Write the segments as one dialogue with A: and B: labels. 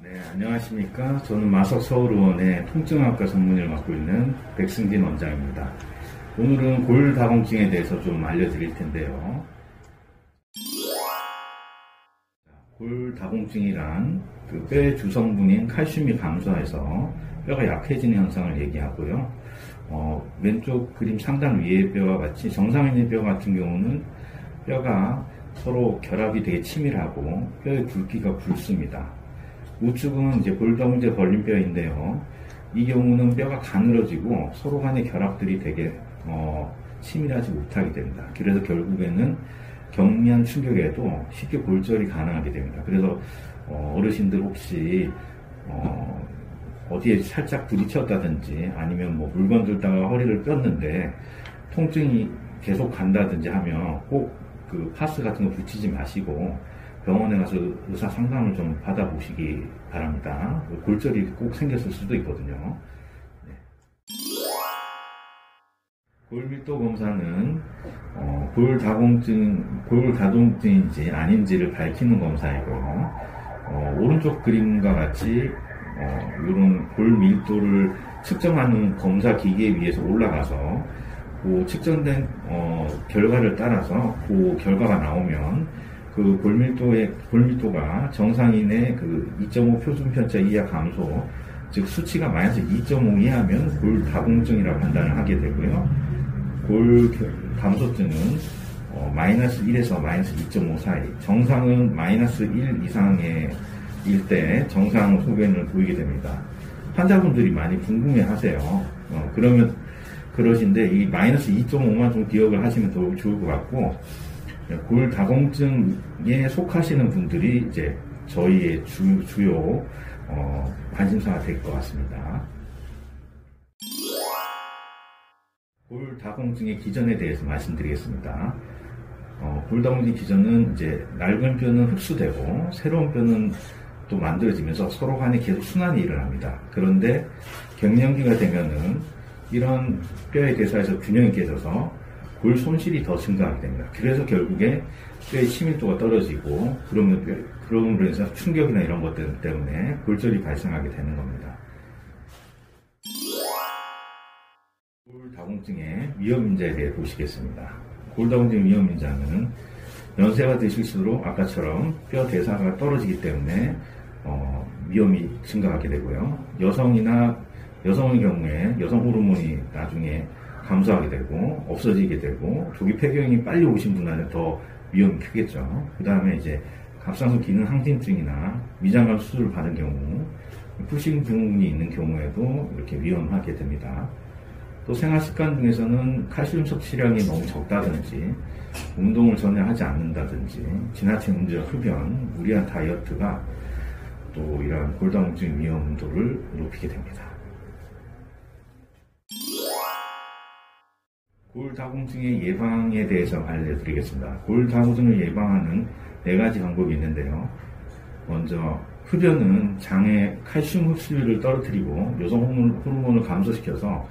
A: 네, 안녕하십니까. 저는 마석서울의원의 통증학과 전문의를 맡고 있는 백승진 원장입니다. 오늘은 골다공증에 대해서 좀 알려드릴 텐데요. 골다공증이란 그 뼈의 주성분인 칼슘이 감소해서 뼈가 약해지는 현상을 얘기하고요. 왼쪽 그림 상단 위의 뼈와 같이 정상인의 뼈 같은 경우는 뼈가 서로 결합이 되게 치밀하고 뼈의 굵기가 굵습니다. 우측은 이제 골다공증 걸림뼈인데요. 이 경우는 뼈가 가늘어지고 서로 간의 결합들이 되게 치밀하지 못하게 됩니다. 그래서 결국에는 경미한 충격에도 쉽게 골절이 가능하게 됩니다. 그래서 어르신들 혹시 어디에 살짝 부딪혔다든지 아니면 뭐 물건 들다가 허리를 뼈는데 통증이 계속 간다든지 하면 꼭 그 파스 같은 거 붙이지 마시고 병원에 가서 의사 상담을 좀 받아보시기 바랍니다. 골절이 꼭 생겼을 수도 있거든요. 네. 골밀도 검사는 골다공증인지 아닌지를 밝히는 검사이고요. 오른쪽 그림과 같이 이런 골밀도를 측정하는 검사 기계에 위해서 올라가서 그 측정된 결과를 따라서 그 결과가 나오면 그 골밀도가 정상인의 그 2.5 표준편차 이하 감소, 즉 수치가 마이너스 2.5 이하면 골다공증이라고 판단을 하게 되고요. 골 감소증은 마이너스 1에서 마이너스 2.5 사이, 정상은 마이너스 1 이상의 일 때 정상 소견을 보이게 됩니다. 환자분들이 많이 궁금해 하세요. 그러신데 이 마이너스 2.5만 좀 기억을 하시면 더 좋을 것 같고, 골다공증에 속하시는 분들이 이제 저희의 주요 관심사가 될 것 같습니다. 골다공증의 기전에 대해서 말씀드리겠습니다. 골다공증 기전은 이제 낡은 뼈는 흡수되고 새로운 뼈는 또 만들어지면서 서로 간에 계속 순환이 일어납니다. 그런데 갱년기가 되면은 이런 뼈의 대사에서 균형이 깨져서 골 손실이 더 증가하게 됩니다. 그래서 결국에 뼈의 치밀도가 떨어지고 그럼으로 인해서 충격이나 이런 것들 때문에 골절이 발생하게 되는 겁니다. 골다공증의 위험인자에 대해 보시겠습니다. 골다공증 위험인자는 연세가 드실수록 아까처럼 뼈 대사가 떨어지기 때문에 위험이 증가하게 되고요. 여성의 경우에 여성 호르몬이 나중에 감소하게 되고 없어지게 되고 조기 폐경이 빨리 오신 분한테 더 위험이 크겠죠. 그 다음에 이제 갑상선 기능 항진증이나 위장관 수술을 받은 경우 푸싱 증후군이 있는 경우에도 이렇게 위험하게 됩니다. 또 생활 습관 중에서는 칼슘 섭취량이 너무 적다든지 운동을 전혀 하지 않는다든지 지나친 음주, 흡연, 무리한 다이어트가 또 이러한 골다공증 위험도를 높이게 됩니다. 골다공증의 예방에 대해서 알려드리겠습니다. 골다공증을 예방하는 4가지 방법이 있는데요. 먼저 흡연은 장의 칼슘 흡수율을 떨어뜨리고 여성 호르몬을 감소시켜서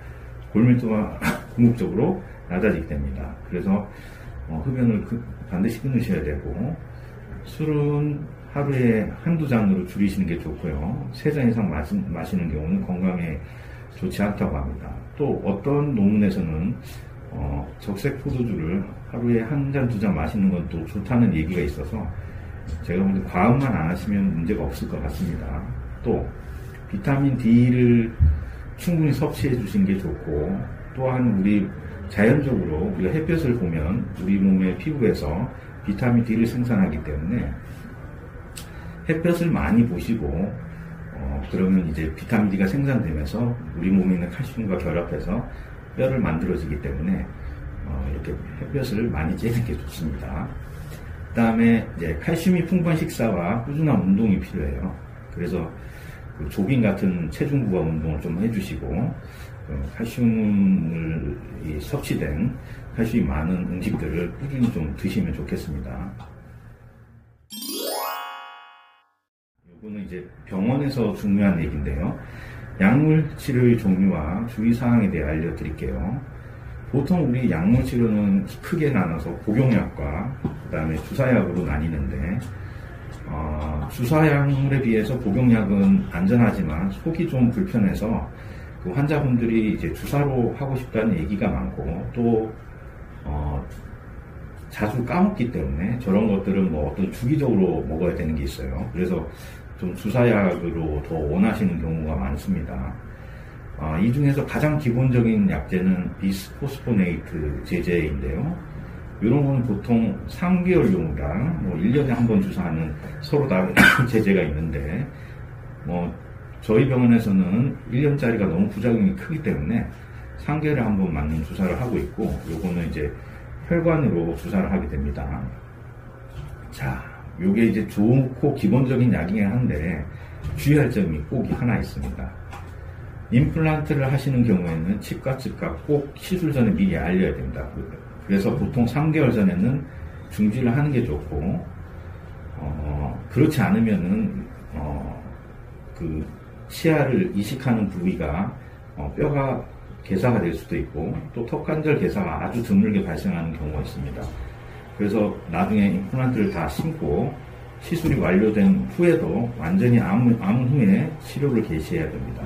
A: 골밀도가 궁극적으로 낮아지게 됩니다. 그래서 흡연을 반드시 끊으셔야 되고, 술은 하루에 한두 잔으로 줄이시는 게 좋고요. 3잔 이상 마시는 경우는 건강에 좋지 않다고 합니다. 또 어떤 논문에서는 적색 포도주를 하루에 1잔, 2잔 마시는 건 또 좋다는 얘기가 있어서 제가 보기에 과음만 안 하시면 문제가 없을 것 같습니다. 또 비타민 D를 충분히 섭취해 주시는 게 좋고, 또한 자연적으로 우리가 햇볕을 보면 우리 몸의 피부에서 비타민 D를 생산하기 때문에 햇볕을 많이 보시고 그러면 이제 비타민 D가 생산되면서 우리 몸에 있는 칼슘과 결합해서 뼈를 만들어지기 때문에 이렇게 햇볕을 많이 쬐는 게 좋습니다. 그 다음에 이제 칼슘이 풍부한 식사와 꾸준한 운동이 필요해요. 그래서 그 조깅 같은 체중 부하 운동을 좀 해주시고, 칼슘을 섭취된 칼슘이 많은 음식들을 꾸준히 좀 드시면 좋겠습니다. 이거는 이제 병원에서 중요한 얘기인데요. 약물 치료의 종류와 주의사항에 대해 알려드릴게요. 보통 우리 약물 치료는 크게 나눠서 복용약과 그 다음에 주사약으로 나뉘는데, 주사약물에 비해서 복용약은 안전하지만 속이 좀 불편해서 그 환자분들이 이제 주사로 하고 싶다는 얘기가 많고 또 자주 까먹기 때문에 저런 것들은 뭐 어떤 주기적으로 먹어야 되는 게 있어요. 그래서 좀 주사약으로 더 원하시는 경우가 많습니다. 이 중에서 가장 기본적인 약제는 비스포스포네이트 제제인데요. 이런 건 보통 3개월용이랑 뭐 1년에 한 번 주사하는 서로 다른 제제가 있는데, 저희 병원에서는 1년짜리가 너무 부작용이 크기 때문에 3개월에 한 번 맞는 주사를 하고 있고, 요거는 이제 혈관으로 주사를 하게 됩니다. 자, 요게 이제 좋고 기본적인 약이긴 한데, 주의할 점이 꼭 하나 있습니다. 임플란트를 하시는 경우에는 치과 즉각 꼭 시술 전에 미리 알려야 됩니다. 그래서 보통 3개월 전에는 중지를 하는 게 좋고, 그렇지 않으면은, 그 치아를 이식하는 부위가 뼈가 괴사가 될 수도 있고, 또 턱관절 괴사가 아주 드물게 발생하는 경우가 있습니다. 그래서 나중에 임플란트를 다 심고 시술이 완료된 후에도 완전히 암 후에 치료를 개시해야 됩니다.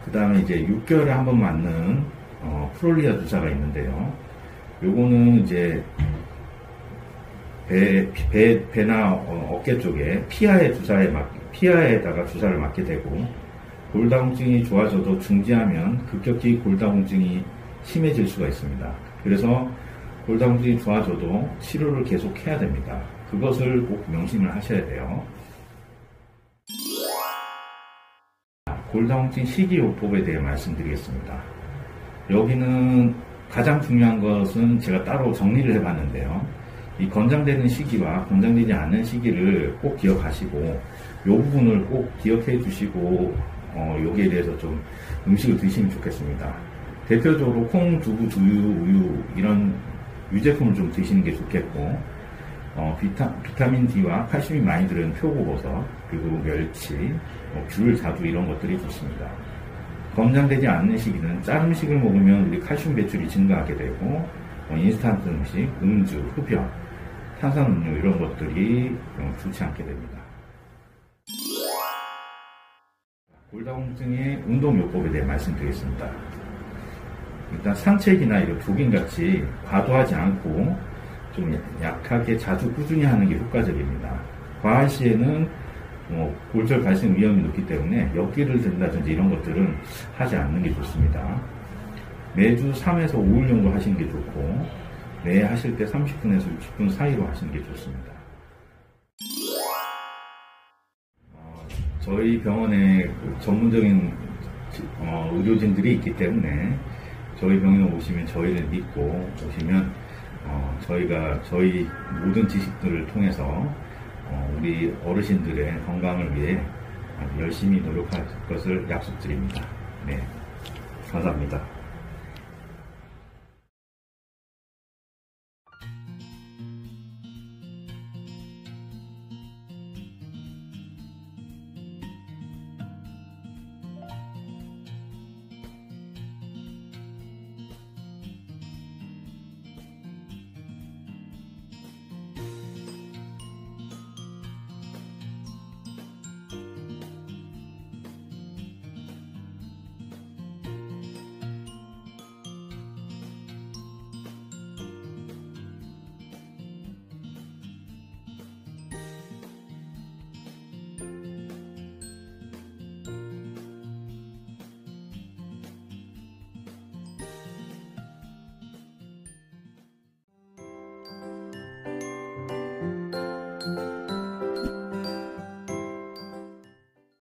A: 그 다음에 이제 6개월에 한 번 맞는 프롤리아 주사가 있는데요. 요거는 이제 배나 어깨 쪽에 피하에다가 주사를 맞게 되고, 골다공증이 좋아져도 중지하면 급격히 골다공증이 심해질 수가 있습니다. 그래서 골다공증이 좋아져도 치료를 계속 해야 됩니다. 그것을 꼭 명심을 하셔야 돼요. 골다공증 식이요법에 대해 말씀드리겠습니다. 여기는 가장 중요한 것은 제가 따로 정리를 해봤는데요. 이 권장되는 시기와 권장되지 않는 시기를 꼭 기억하시고, 이 부분을 꼭 기억해 주시고, 여기에 대해서 좀 음식을 드시면 좋겠습니다. 대표적으로 콩, 두부, 두유, 우유 이런 유제품을 좀 드시는 게 좋겠고, 비타민 D와 칼슘이 많이 들은 표고버섯, 그리고 멸치, 귤, 자두 이런 것들이 좋습니다. 권장되지 않는 시기는 짠 음식을 먹으면 우리 칼슘 배출이 증가하게 되고, 인스턴트 음식, 음주, 흡연, 탄산음료 이런 것들이 좋지 않게 됩니다. 골다공증의 운동요법에 대해 말씀드리겠습니다. 일단 산책이나 이런 조깅같이 과도하지 않고 좀 약하게 자주 꾸준히 하는 게 효과적입니다. 과할 시에는 골절 발생 위험이 높기 때문에 역기를 든다든지 이런 것들은 하지 않는 게 좋습니다. 매주 3에서 5일 정도 하시는 게 좋고, 매일 하실 때 30분에서 60분 사이로 하시는 게 좋습니다. 저희 병원에 전문적인 의료진들이 있기 때문에 저희 병원에 오시면 저희를 믿고 오시면 저희 모든 지식들을 통해서 우리 어르신들의 건강을 위해 열심히 노력할 것을 약속드립니다. 네, 감사합니다.